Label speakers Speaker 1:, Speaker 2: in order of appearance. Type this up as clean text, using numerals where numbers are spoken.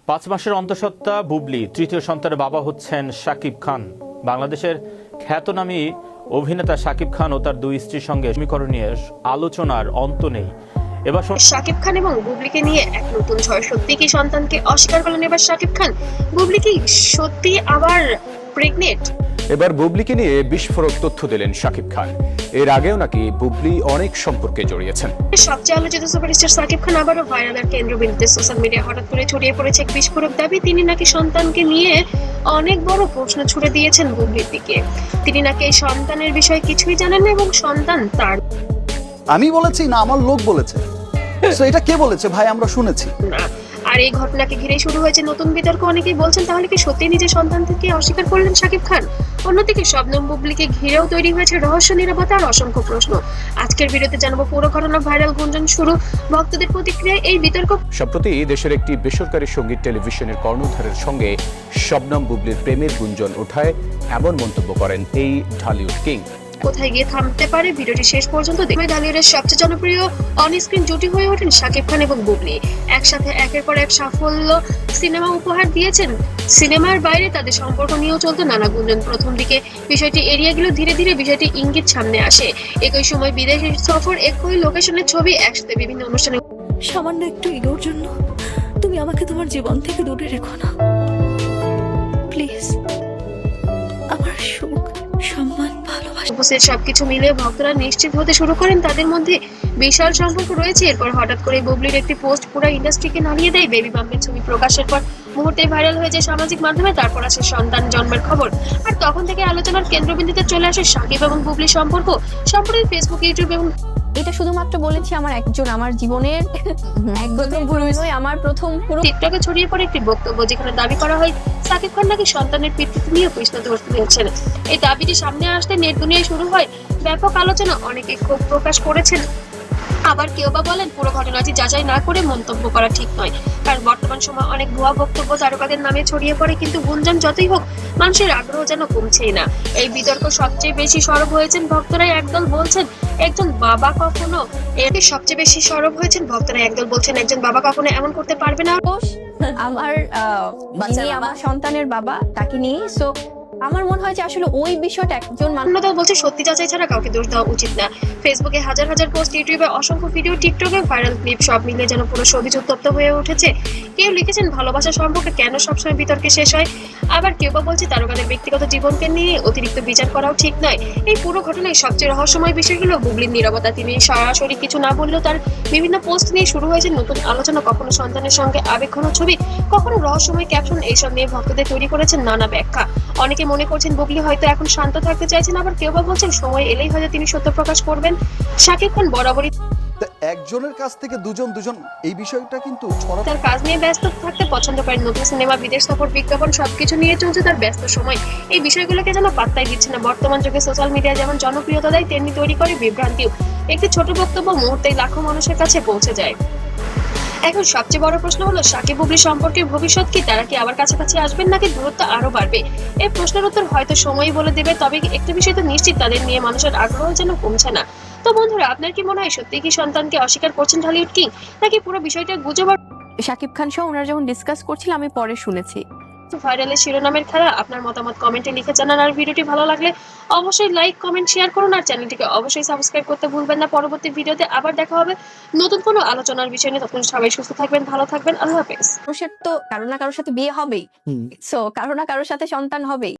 Speaker 1: 5 মাসের অন্তঃসত্ত্বা বুবলি তৃতীয় সন্তানের বাবা হচ্ছেন শাকিব খান। বাংলাদেশের খ্যাতনামী অভিনেতা শাকিব খান ও তার দুই স্ত্রীর সঙ্গে সমীকরণ নিয়ে আলোচনার অন্ত নেই। এবার
Speaker 2: শাকিব খান এবং বুবলিকে নিয়ে এক নতুন ঝড়। সত্যি কি সন্তানকে অস্বীকার করলেন এবার শাকিব খান? বুবলি কি সত্যি আবার প্রেগনেন্ট?
Speaker 3: এবার বুবলিকে নিয়ে বিস্ফোরক তথ্য দিলেন শাকিব খান। এর আগেও নাকি বুবলি অনেক সম্পর্কে জড়িয়েছেন।
Speaker 2: সবচেয়ে আলোচিত সুপারস্টার শাকিব খান আবারও ভাইরালের কেন্দ্রবিন্দুতে। সোশ্যাল মিডিয়া হঠাৎ করে ছড়িয়ে পড়েছে এক বিস্ফোরক দাবি। তিনি নাকি সন্তানকে নিয়ে অনেক বড় প্রশ্ন ছুড়ে দিয়েছেন বুবলির দিকে। তিনি নাকি এই সন্তানের বিষয়ে কিছুই জানেন না এবং সন্তান তার
Speaker 4: আমি বলেছি না, আমার লোক বলেছে। তো এটা কে বলেছে ভাই? আমরা শুনেছি
Speaker 2: না। আর এই ঘটনাকে ঘিরে শুরু হয়েছে নতুন বিতর্ক। অনেকেই বলছেন তাহলে কি সত্যি নিজের সন্তান থেকে অস্বীকার করলেন শাকিব খান? অন্যদিকে শবনম বুবলিকে ঘিরেও তৈরি হয়েছে রহস্য, নীরবতা আর অসংখ্য প্রশ্ন। আজকের ভিডিওতে জানাবো পুরো ঘটনা, ভাইরাল গুঞ্জন শুরু, ভক্তদের প্রতিক্রিয়া, এই বিতর্ক।
Speaker 3: সম্প্রতি দেশের একটি বেসরকারি সঙ্গীত টেলিভিশনের কর্ণধারের সঙ্গে শবনম বুবলির প্রেমের গুঞ্জন ওঠায় এমন মন্তব্য করেন এই ঢালিউড কিং।
Speaker 2: কোথায় গিয়ে থামতে পারে ভিডিওটি শেষ পর্যন্ত দেখবে। ঢালিউডের সবচেয়ে জনপ্রিয় অন স্ক্রিন জুটি হয়ে ওঠেন শাকিব খান এবং বুবলি। একসাথে একের পর এক সাফল্য সিনেমা উপহার দিয়েছেন। সিনেমার বাইরে তাদের সম্পর্ক নিয়েও চলতো নানা গুঞ্জন। প্রথম দিকে বিষয়টি এড়িয়ে গেলেও ধীরে ধীরে বিষয়টি ইঙ্গিত সামনে আসে। একই সময় বিদেশি সফর, একই লোকেশনের ছবি, একসাথে বিভিন্ন অনুষ্ঠানে।
Speaker 5: সামান্য একটু ইগোর জন্য তুমি আমাকে তোমার জীবন থেকে দূরে রেখো না প্লিজ। আমার সুখ, সম্মান, ভালোবাসা
Speaker 2: উপস্থিত সবকিছু মিলে ভক্তরা নিশ্চিত হতে শুরু করেন তাদের মধ্যে বিশাল সম্পর্ক রয়েছে। এরপর হঠাৎ করে বুবলির একটি পোস্ট পুরো ইন্ডাস্ট্রিকে নাড়িয়ে দেয়। বেবি বাম্পের ছবি প্রকাশের পর মুহূর্তে ভাইরাল হয়ে যায় সামাজিক মাধ্যমে। তারপর আসে সন্তান জন্মের খবর। আর তখন থেকে আলোচনার কেন্দ্রবিন্দুতে চলে আসে শাকিব এবং বুবলির সম্পর্ক। সম্প্রতি ফেসবুক, ইউটিউব এবং
Speaker 6: এটা শুধুমাত্র বলেছি আমার জীবনের একদম পুরো নয়, আমার প্রথম পুরো
Speaker 2: টিকটকে ছড়িয়ে পড়ে একটি বক্তব্য, যেখানে দাবি করা হয় শাকিব খান নাকি সন্তানের পিতৃত্ব নিয়ে প্রশ্নবিদ্ধ হয়েছেন। এই দাবিটি সামনে আসতে নেট দুনিয়ায় শুরু হয় ব্যাপক আলোচনা। অনেকে ক্ষোভ প্রকাশ করেছেন, আবার কেউ বা বলেন পুরো ঘটনাটি যাচাই না করে মন্তব্য করা ঠিক নয়। কারণ বর্তমান সময় অনেক ভুয়া বক্তব্য তারকাদের নামে ছড়িয়ে পড়ে, কিন্তু গুঞ্জন যতই হোক মানুষের আগ্রহ যেন কমছেই না। এই বিতর্ক সবচেয়ে বেশি সরব হয়েছেন ভক্তরাই। একদল বলছেন একজন বাবা কখনো এতে সবচেয়ে বেশি সরব হয়েছেন ভক্তরা। একদল বলছেন একজন বাবা কখনো এমন করতে পারবে না।
Speaker 6: আমার যিনি আমার সন্তানের বাবা তাকে নিয়ে। সো আমার মনে হয় যে আসলে ওই বিষয়টা একজন
Speaker 2: অন্যদল বলছে সত্যি যাচাই ছাড়া কাউকে দোষ দেওয়া উচিত না। ফেসবুকে হাজার হাজার পোস্ট, ইউটিউবে অসংখ্য ভিডিও, টিকটকে ভাইরাল ক্লিপ, সব মিলে যেন পুরো ছবি উত্তপ্ত হয়ে উঠেছে। কেউ লিখেছেন ভালোবাসা সম্পর্কে কেন সবসময় বিতর্কে শেষ হয়। আবার কেউ বা বলছে তারকাদের ব্যক্তিগত জীবনকে নিয়ে অতিরিক্ত বিচার করাও ঠিক নয়। এই পুরো ঘটনায় সবচেয়ে রহস্যময় বিষয় হলো বুবলির নীরবতা। তিনি সরাসরি কিছু না বললেও তার বিভিন্ন পোস্ট নিয়ে শুরু হয়েছে নতুন আলোচনা। কখনো সন্তানের সঙ্গে আবেগঘন ছবি, কখনো রহস্যময় ক্যাপশন। এইসব নিয়ে ভক্তদের তৈরি করেছেন নানা ব্যাখ্যা। অনেকে মনে করছেন বুবলি হয়তো এখন শান্ত থাকতে চাইছেন, আবার কেউ বা বলছেন সময় এলেই হয়তো তিনি সত্য প্রকাশ করবেন। শাকিব খান বরাবরই
Speaker 4: একজনের কাছ থেকে দুজন এই বিষয়টা কিন্তু
Speaker 2: তার কাজ নিয়ে ব্যস্ত থাকতে পছন্দ করেন। নতুন সিনেমা, বিদেশ সফর, বিজ্ঞাপন সবকিছু নিয়ে চলছে তার ব্যস্ত সময়। এই বিষয়গুলোকে যেন পাত্তাই দিচ্ছে না। বর্তমান যুগে সোশ্যাল মিডিয়া যেমন জনপ্রিয়তা দেয়, তেমনি তৈরি করে বিভ্রান্তিও। একটি ছোট বক্তব্য মুহূর্তেই লাখো মানুষের কাছে পৌঁছে যায়। এখন সবচেয়ে বড় প্রশ্ন হলো শাকিব বুবলি সম্পর্কের ভবিষ্যৎ কি? তারা কি আবার কাছাকাছি আসবেন নাকি দূরত্ব আরো বাড়বে? এই প্রশ্নের উত্তর হয়তো সময়ই বলে দেবে। তবে একটা বিষয় তো নিশ্চিত, তাদের নিয়ে মানুষের আগ্রহ যেন কমছে না। তো বন্ধুরা, আপনার কি মনে হয় সত্যি কি সন্তানকে অস্বীকার করছেন ঢালিউড কিং, নাকি পুরো বিষয়টা গুজব?
Speaker 6: শাকিব খান সহ ওনারা যখন ডিসকাস করছিল আমি পরে শুনেছি।
Speaker 2: ভাইরালের শিরোনামের খেলা। আপনার মতামত কমেন্টে লিখে জানান। আর ভিডিওটি ভালো লাগলে অবশ্যই লাইক, কমেন্ট, শেয়ার করুন। আর চ্যানেলটিকে অবশ্যই সাবস্ক্রাইব করতে ভুলবেন না। পরবর্তী ভিডিওতে আবার দেখা হবে নতুন কোনো আলোচনার বিষয় নিয়ে। তখন সবাই সুস্থ থাকবেন, ভালো থাকবেন। আল্লাহ হাফেজ।
Speaker 6: মানুষের তো কারো না কারোর সাথে বিয়ে হবেই, সো কারো না কারোর সাথে সন্তান হবেই।